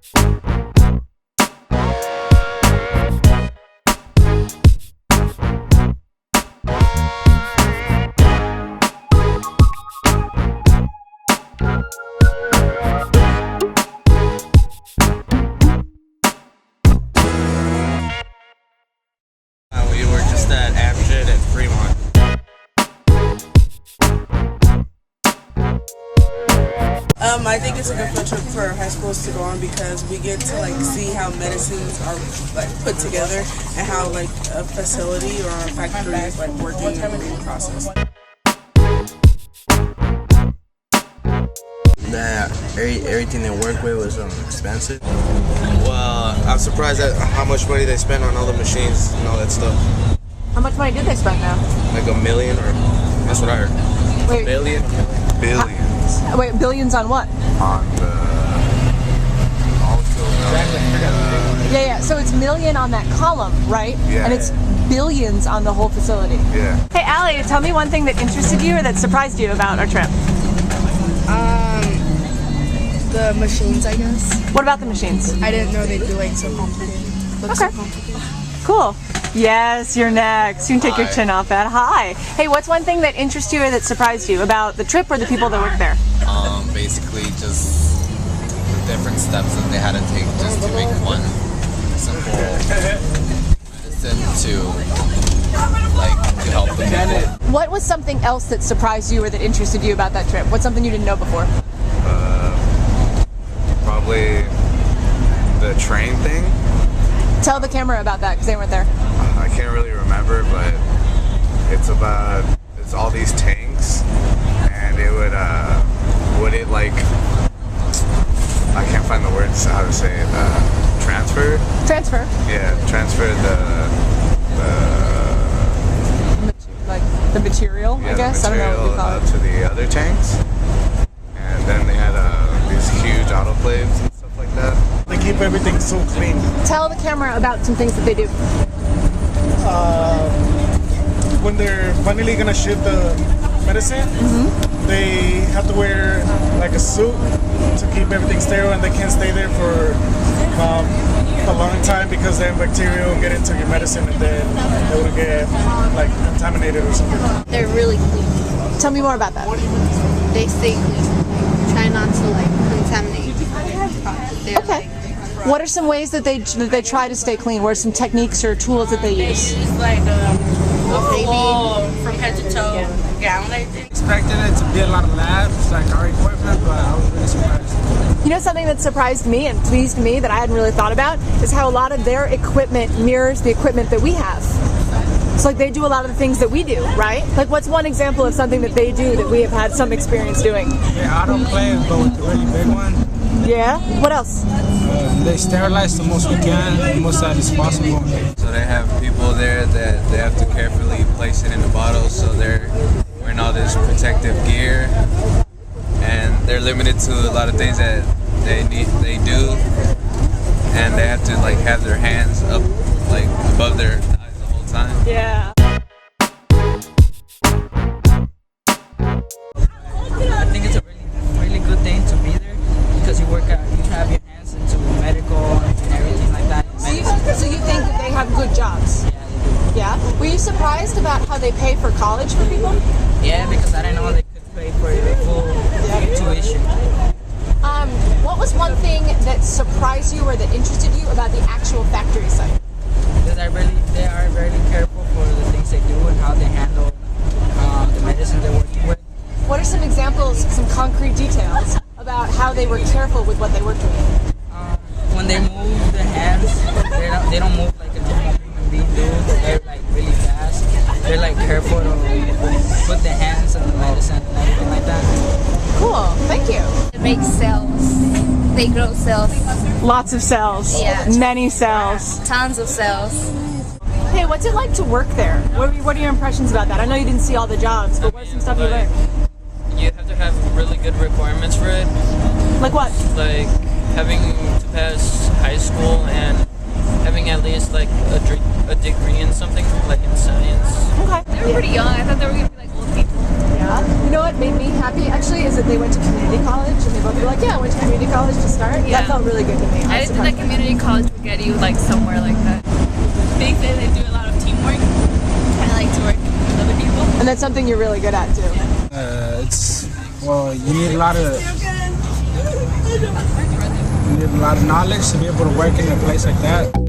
We were just at Amgen Fremont. I think it's a good field trip for high schools to go on because we get to like see how medicines are like put together and how like a facility or a factory is like working and being processed. That everything they work with was expensive. Well, I'm surprised at how much money they spend on all the machines and all that stuff. How much money did they spend now? Like $1 million, or that's what I heard. Wait, Billion? Billions wait, billions on what? on the Yeah. So it's million on that column, right? Yeah. And it's billions on the whole facility. yeah. Hey, Allie, tell me one thing that interested you or that surprised you about our trip. The machines, I guess. What about the machines? I didn't know they'd be like so complicated. Looks Okay. so complicated. Cool. Yes, you're next. You can take your chin off that. Hi. Hey, what's one thing that interests you or that surprised you about the trip or the people that work there? Basically just the different steps that they had to take just to make one simple medicine to help the people. What was something else that surprised you or that interested you about that trip? What's something you didn't know before? Probably the train thing. Tell the camera about that because they weren't there. I can't really remember, but it's all these tanks, and it would it like, I can't find the words how to say it. Transfer. Yeah, transfer Like the material, I guess. the I don't know what you call material it. to the other tanks, and then they had these huge autoclaves and stuff like that. They keep everything so clean. Tell the camera about some things that they do. When they're finally gonna ship the medicine, they have to wear like a suit to keep everything sterile, and they can't stay there for a long time because then bacteria will get into your medicine and then they will get like contaminated or something. They're really clean. Tell me more about that. They stay clean. Try not to like contaminate. They're Okay. What are some ways that they try to stay clean? What are some techniques or tools that they use? It's like a full from head to toe gown, I think. Expected it to be a lot of labs, like our equipment, but I was really surprised. You know, something that surprised me and pleased me that I hadn't really thought about is how a lot of their equipment mirrors the equipment that we have. It's like they do a lot of the things that we do, right? Like, what's one example of something that they do that we have had some experience doing? Yeah, autoclave, but with the really big one. Yeah? What else? They sterilize the most we can, the most that is possible. So they have people there that they have to carefully place it in the bottle, so they're wearing all this protective gear, and they're limited to a lot of things that they do, and they have to like have their hands up like above their eyes the whole time. Yeah. I think it's a really good thing to be there because you have your hands into medical and everything like that. So you think that they have good jobs? Yeah, they do. Yeah? Were you surprised about how they pay for college for people? Yeah, because I didn't know they could pay for the full tuition. What was one thing that surprised you or that interested you about the actual factory site? Because they are very careful for the things they do and how they handle the medicine they're working with. What are some examples, some concrete details about how they were careful with what they worked with? When they move the hands, they don't move like a normal human being do. They're like really fast. They're like careful to put the hands on the medicine and everything like that. Cool, thank you. They make cells. They grow cells. Lots of cells. Yeah. Many cells. Tons of cells. Hey, what's it like to work there? What are your impressions about that? I know you didn't see all the jobs, but what's some stuff you learned? You have to have really good requirements for it. Like what? Like having to pass high school and having at least like a degree in something, like in science. Okay. They were pretty young. I thought they were going to be like old people. Yeah. You know what made me happy actually is that they went to community college and they both were like, yeah, I went to community college to start. Yeah. That felt really good to me. I didn't think that community college would get you like somewhere like that. They say they do a lot of teamwork. I like to work with other people. And that's something you're really good at too. You need a lot of knowledge to be able to work in a place like that.